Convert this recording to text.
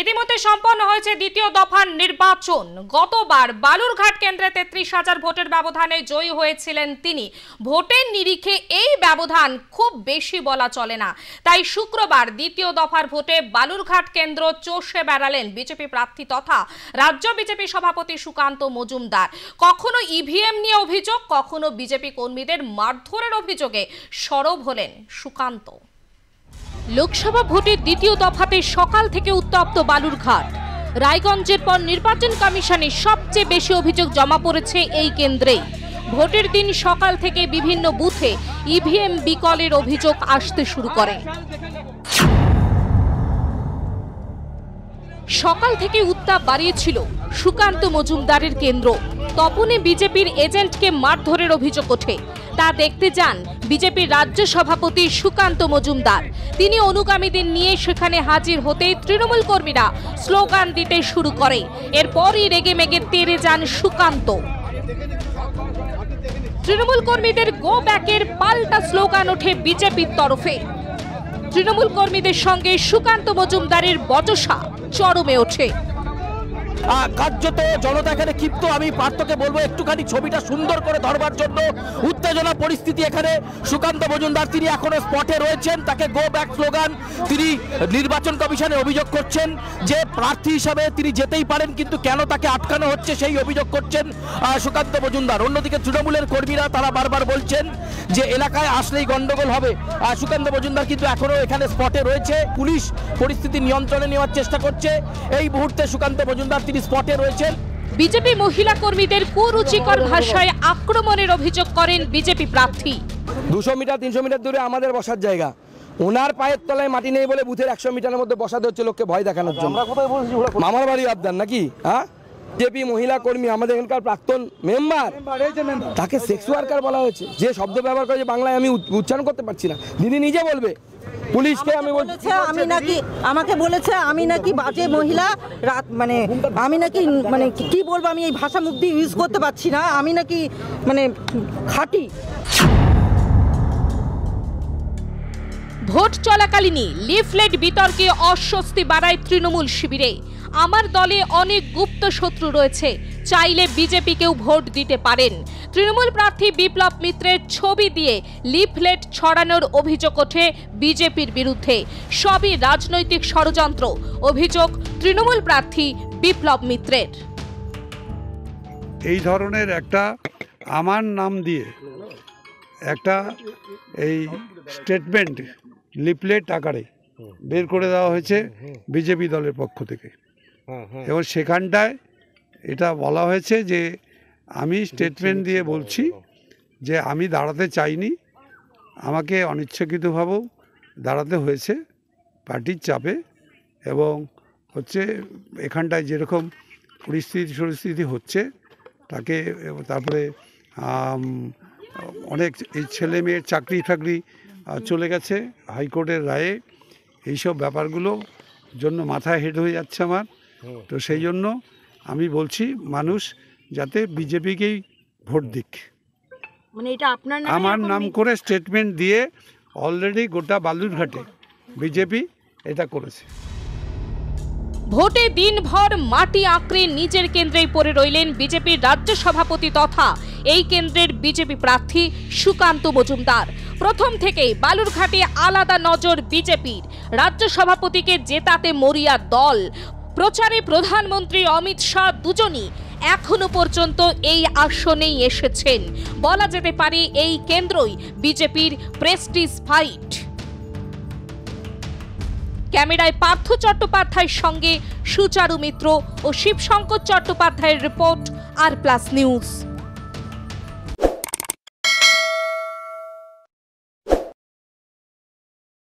ইতিমধ্যে সম্পন্ন হয়েছে দ্বিতীয় দফার নির্বাচন। গতবার বালুরঘাট কেন্দ্রে 33,000 ভোটের ব্যবধানে জয়ী হয়েছিলেন তিনি। ভোটের নিরিখে এই ব্যবধান খুব বেশি বলা চলে না, তাই শুক্রবার দ্বিতীয় দফার ভোটে বালুরঘাট কেন্দ্র চষে বেড়ালেন বিজেপি প্রার্থী তথা রাজ্য বিজেপি সভাপতি সুকান্ত মজুমদার। কখনো ইভিএম নিয়ে অভিযোগ, কখনো বিজেপি কর্মীদের মারধরের অভিযোগে সরব হলেন সুকান্ত। লোকসভা ভোটের দ্বিতীয় দফাতে সকাল থেকে উত্তপ্ত বালুরঘাট। রায়গঞ্জের পর নির্বাচন কমিশনে সবচেয়ে বেশি অভিযোগ জমা পড়েছে এই কেন্দ্রেই। ভোটের দিন সকাল থেকে বিভিন্ন বুথে ইভিএম বিকলের অভিযোগ আসতে শুরু করে। সকাল থেকে উত্তাপ বাড়িয়েছিল সুকান্ত মজুমদারের কেন্দ্র। তপনে বিজেপির এজেন্টকে মারধরের অভিযোগ ওঠে। তা দেখতে যান বিজেপির রাজ্য সভাপতি সুকান্ত মজুমদার। তিনি অনুগামীদের নিয়ে সেখানে হাজির হতে তৃণমূল কর্মীরা স্লোগান দিতে শুরু করে। এরপরই রেগে মেগে তেড়ে যান সুকান্ত। তৃণমূল কর্মীদের গো ব্যাকের পাল্টা স্লোগান ওঠে বিজেপির তরফে। তৃণমূল কর্মীদের সঙ্গে সুকান্ত মজুমদারের বচসা চরমে ওঠে। কার্যত জনতা এখানে ক্ষিপ্ত। আমি পার্থকে বলবো একটুখানি ছবিটা সুন্দর করে ধরবার জন্য। উত্তেজনা পরিস্থিতি এখানে। সুকান্ত মজুমদার তিনি এখনো স্পটে রয়েছেন, তাকে গো ব্যাক স্লোগান। তিনি নির্বাচন কমিশনে অভিযোগ করছেন যে প্রার্থী হিসাবে তিনি যেতেই পারেন, কিন্তু কেন তাকে আটকানো হচ্ছে সেই অভিযোগ করছেন সুকান্ত মজুমদার। অন্যদিকে তৃণমূলের কর্মীরা তারা বারবার বলছেন যে এলাকায় আসলেই গন্ডগোল হবে। সুকান্ত মজুমদার কিন্তু এখনো এখানে স্পটে রয়েছে। পুলিশ পরিস্থিতি নিয়ন্ত্রণে নেওয়ার চেষ্টা করছে। এই মুহূর্তে সুকান্ত মজুমদার তিনি স্পটে রয়েছেন। বিজেপি মহিলা কর্মীদের কুরুচিকর ভাষায় আক্রমণের অভিযোগ করেন বিজেপি প্রার্থী। 200 মিটার 300 মিটার দূরে আমাদের বসার জায়গা, ওনার পায়ের তলায় মাটি নেই বলে বুথের 100 মিটারের মধ্যে বসাতে হচ্ছে লোককে ভয় দেখানোর জন্য। মামার বাড়ি আবদার নাকি? হ্যাঁ, বিজেপি মহিলা কর্মী আমাদের এখানকার প্রাক্তন মেম্বার, তাকে সেক্স ওয়ার্কার বলা হয়েছে। যে শব্দ ব্যবহার করেছে বাংলায় আমি উচ্চারণ করতে পারছি না, দিদি নিজে বলবে। পুলিশকে আমি বলছি আমি নাকি, আমাকে বলেছে আমি নাকি বাজে মহিলা, মানে আমি নাকি মানে কি বলবো, আমি এই ভাষা মুখ দিয়ে ইউজ করতে পারছি না, আমি নাকি মানে খাঁটি। ভোট চলাকালীনই লিফলেট বিতর্কে অস্বস্তি বাড়ায় তৃণমূল শিবিরে। আমার দলে অনেক গুপ্ত শত্রু রয়েছে, চাইলে বিজেপিকেও ভোট দিতে পারেন। তৃণমূল প্রার্থী বিপ্লব মিত্রের ছবি দিয়ে লিফলেট ছড়ানোর অভিযোগ ওঠে বিজেপির বিরুদ্ধে। সবই রাজনৈতিক ষড়যন্ত্র, অভিযোগ তৃণমূল প্রার্থী বিপ্লব মিত্রের। এই ধরনের একটা আমার নাম দিয়ে একটা এই স্টেটমেন্ট লিফলেট আকারে বের করে দেওয়া হয়েছে বিজেপি দলের পক্ষ থেকে, এবং সেখানটায় এটা বলা হয়েছে যে আমি স্টেটমেন্ট দিয়ে বলছি যে আমি দাঁড়াতে চাইনি, আমাকে অনিচ্ছাকৃতভাবেও দাঁড়াতে হয়েছে পার্টির চাপে, এবং হচ্ছে এখানটায় যেরকম পরিস্থিতি হচ্ছে তাকে, তারপরে অনেক এই ছেলে মেয়ের চাকরি ফাকরি চলে গেছে হাইকোর্টের রায়ে, এইসব ব্যাপারগুলো জন্য মাথায় হেড হয়ে যাচ্ছে আমার। তো সেই জন্য আমি বলছি মানুষ যাতে বিজেপিকেই ভোট দিক। মানে এটা আপনার আমার নাম করে স্টেটমেন্ট দিয়ে অলরেডি গোটা বালুরঘাটে বিজেপি এটা করেছে। ভোটে দিনভর মাটি আঁকড়ে নিজের কেন্দ্রেই পড়ে রইলেন বিজেপির রাজ্য সভাপতি তথা এই কেন্দ্রের বিজেপি প্রার্থী সুকান্ত মজুমদার। প্রথম থেকেই বালুরঘাটে আলাদা নজর বিজেপির। রাজ্য সভাপতিকে জেতাতে মরিয়া দল। প্রচারে প্রধানমন্ত্রী অমিত শাহ দুজনই এখনো পর্যন্ত এই আসনেই এসেছেন। বলা যেতে পারে এই কেন্দ্রই বিজেপির প্রেস্টিজ ফাইট। ক্যামেরায় পার্থ চট্টোপাধ্যায়ের সঙ্গে সুচারু মিত্র ও শিবশঙ্কর চট্টোপাধ্যায়ের রিপোর্ট, আর প্লাস নিউজ।